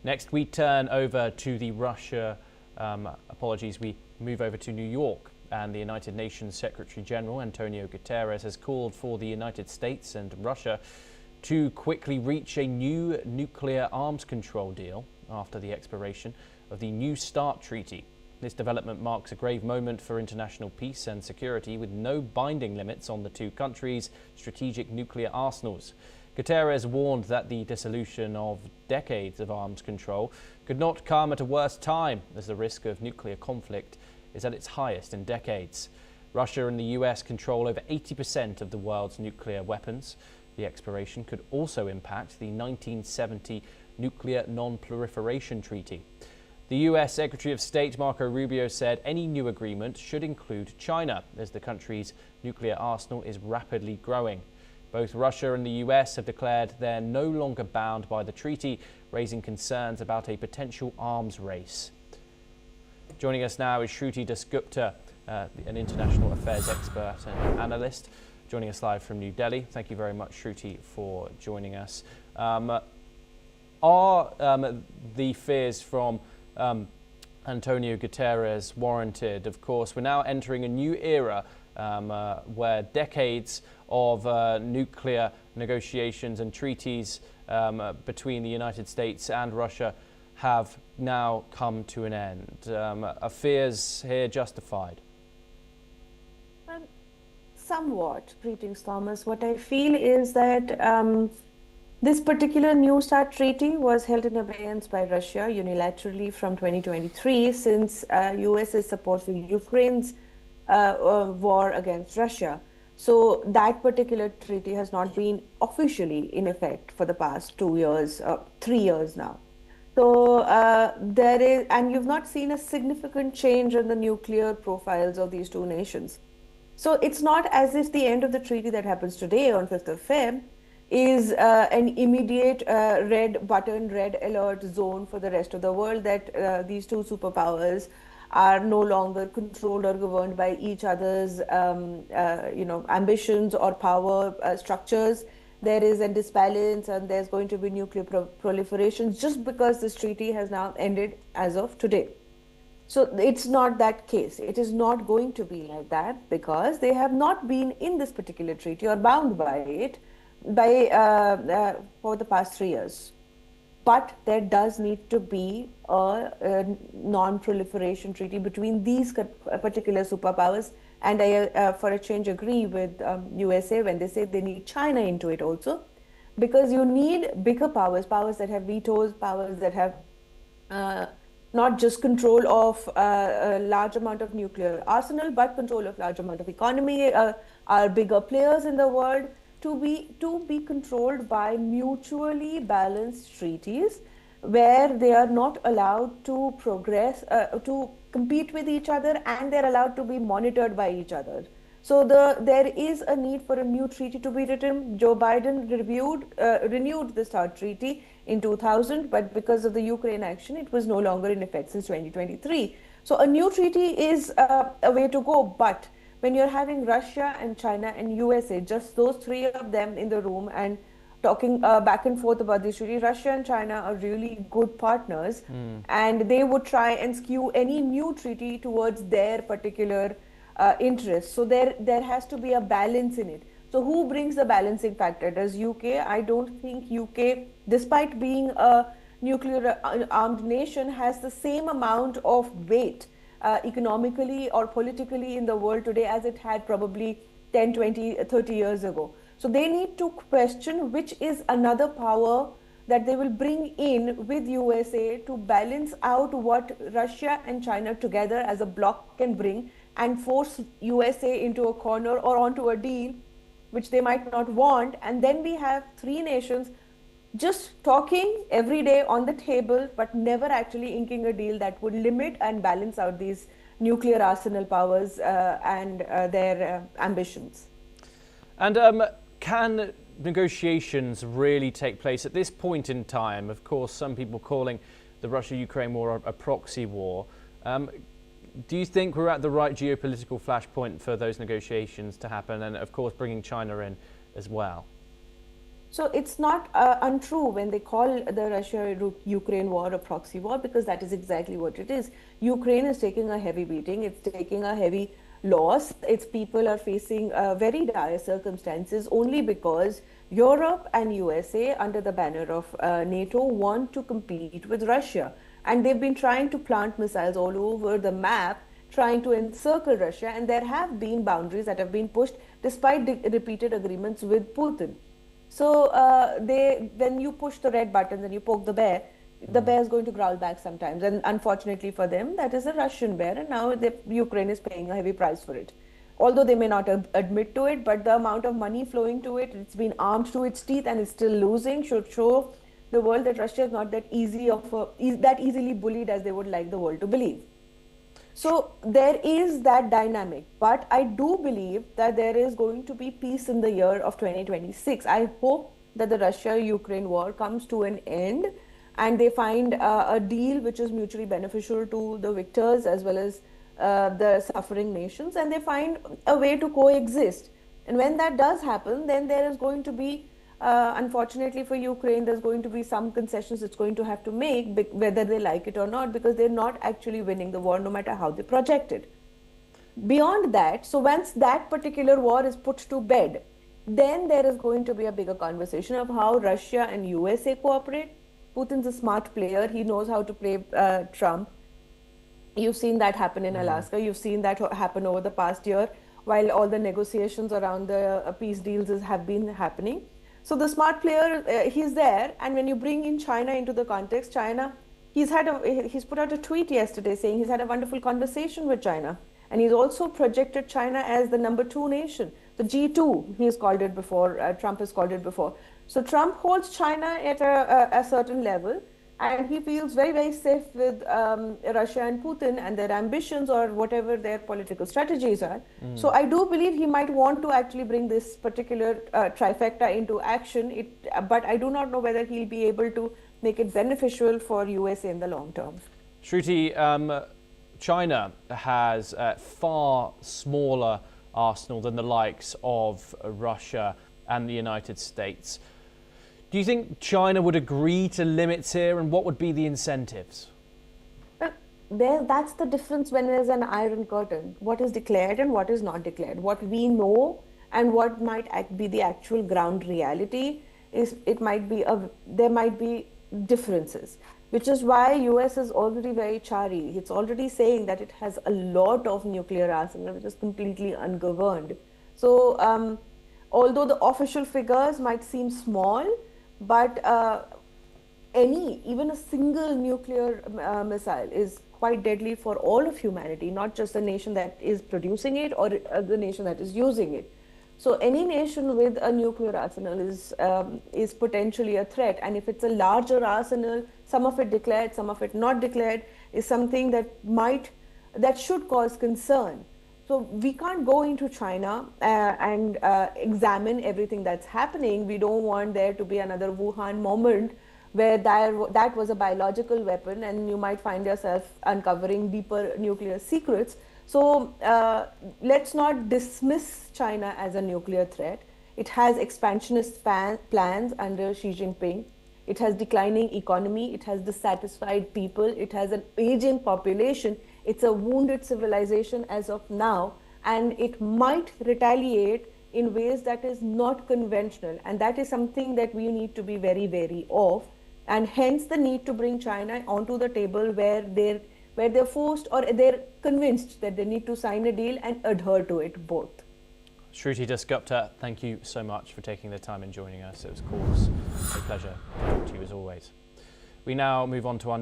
Next, we turn over to we move over to New York, and the United Nations Secretary General António Guterres has called for the United States and Russia to quickly reach a new nuclear arms control deal after the expiration of the New START treaty. This development marks a grave moment for international peace and security, with no binding limits on the two countries' strategic nuclear arsenals. Guterres warned that the dissolution of decades of arms control could not come at a worse time, as the risk of nuclear conflict is at its highest in decades. Russia and the US control over 80% of the world's nuclear weapons. The expiration could also impact the 1970 Nuclear Non-Proliferation Treaty. The US Secretary of State Marco Rubio said any new agreement should include China, as the country's nuclear arsenal is rapidly growing. Both Russia and the US have declared they're no longer bound by the treaty, raising concerns about a potential arms race. Joining us now is Shruti Dasgupta, an international affairs expert and analyst, joining us live from New Delhi. Thank you very much, Shruti, for joining us. Are the fears from António Guterres warranted? Of course, we're now entering a new era where decades of nuclear negotiations and treaties between the United States and Russia have now come to an end. Are fears here justified? Somewhat. Greetings, Thomas. What I feel is that this particular New START treaty was held in abeyance by Russia unilaterally from 2023, since US is supporting Ukraine's war against Russia. So that particular treaty has not been officially in effect for the past 2 years, 3 years now. So and you've not seen a significant change in the nuclear profiles of these two nations. So it's not as if the end of the treaty that happens today on 5th of Feb is an immediate red alert zone for the rest of the world, that these two superpowers are no longer controlled or governed by each other's ambitions or power structures. There is a disbalance and there's going to be nuclear proliferation just because this treaty has now ended as of today. So it's not that case. It is not going to be like that, because they have not been in this particular treaty or bound by it for the past 3 years. But there does need to be a non-proliferation treaty between these particular superpowers. And I, for a change, agree with USA when they say they need China into it also, because you need bigger powers that have vetoes, powers that have not just control of a large amount of nuclear arsenal, but control of large amount of economy, are bigger players in the world, to be controlled by mutually balanced treaties, where they are not allowed to progress, to compete with each other, and they're allowed to be monitored by each other. So there is a need for a new treaty to be written. Joe Biden renewed the START treaty in 2000, but because of the Ukraine action, it was no longer in effect since 2023. So a new treaty is a way to go, but when you're having Russia and China and USA, just those three of them in the room and talking back and forth about this treaty, Russia and China are really good partners, and they would try and skew any new treaty towards their particular interests. So there has to be a balance in it. So who brings the balancing factor? Does UK? I don't think UK, despite being a nuclear armed nation, has the same amount of weight economically or politically in the world today as it had probably 10, 20, 30 years ago. So they need to question which is another power that they will bring in with USA to balance out what Russia and China together as a bloc can bring, and force USA into a corner or onto a deal which they might not want. And then we have three nations just talking every day on the table, but never actually inking a deal that would limit and balance out these nuclear arsenal powers and their ambitions. And can negotiations really take place at this point in time? Of course, some people calling the Russia-Ukraine war a proxy war. Do you think we're at the right geopolitical flashpoint for those negotiations to happen, and of course bringing China in as well? So it's not untrue when they call the Russia-Ukraine war a proxy war, because that is exactly what it is. Ukraine is taking a heavy beating. It's taking a heavy loss. Its people are facing very dire circumstances only because Europe and USA, under the banner of NATO, want to compete with Russia. And they've been trying to plant missiles all over the map, trying to encircle Russia. And there have been boundaries that have been pushed despite repeated agreements with Putin. So when you push the red buttons and you poke the bear is going to growl back sometimes. And unfortunately for them, that is a Russian bear, and now Ukraine is paying a heavy price for it. Although they may not admit to it, but the amount of money flowing to it, it's been armed to its teeth and is still losing, should show the world that Russia is not that easily bullied as they would like the world to believe. So there is that dynamic, but I do believe that there is going to be peace in the year of 2026. I hope that the Russia-Ukraine war comes to an end and they find a deal which is mutually beneficial to the victors as well as the suffering nations, and they find a way to coexist. And when that does happen, then there is going to be, unfortunately for Ukraine, there's going to be some concessions it's going to have to make, whether they like it or not, because they're not actually winning the war, no matter how they project it. Beyond that, so once that particular war is put to bed, then there is going to be a bigger conversation of how Russia and USA cooperate. Putin's a smart player. He knows how to play Trump. You've seen that happen in Alaska. You've seen that happen over the past year while all the negotiations around the peace deals have been happening. So the smart player, he's there. And when you bring in China into the context, China, he's put out a tweet yesterday saying he's had a wonderful conversation with China. And he's also projected China as the #2 nation, the G2, he's called it before, Trump has called it before. So Trump holds China at a certain level, and he feels very, very safe with Russia and Putin and their ambitions or whatever their political strategies are. So I do believe he might want to actually bring this particular trifecta into action, but I do not know whether he'll be able to make it beneficial for USA in the long term. Shruti, China has a far smaller arsenal than the likes of Russia and the United States. Do you think China would agree to limits here, and what would be the incentives? That's the difference when there's an iron curtain. What is declared and what is not declared. What we know and what might be the actual ground reality is there might be differences, which is why US is already very chary. It's already saying that it has a lot of nuclear arsenal, which is completely ungoverned. So although the official figures might seem small, but even a single nuclear missile is quite deadly for all of humanity, not just the nation that is producing it or the nation that is using it. So any nation with a nuclear arsenal is potentially a threat. And if it's a larger arsenal, some of it declared, some of it not declared, is something that should cause concern. So we can't go into China and examine everything that's happening. We don't want there to be another Wuhan moment where that was a biological weapon and you might find yourself uncovering deeper nuclear secrets. So let's not dismiss China as a nuclear threat. It has expansionist plans under Xi Jinping. It has declining economy. It has dissatisfied people. It has an aging population. It's a wounded civilization as of now, and it might retaliate in ways that is not conventional. And that is something that we need to be very wary of. And hence the need to bring China onto the table where they're forced or they're convinced that they need to sign a deal and adhere to it both. Shruti Dasgupta, thank you so much for taking the time and joining us. It was, of course, a pleasure to talk to you as always. We now move on to our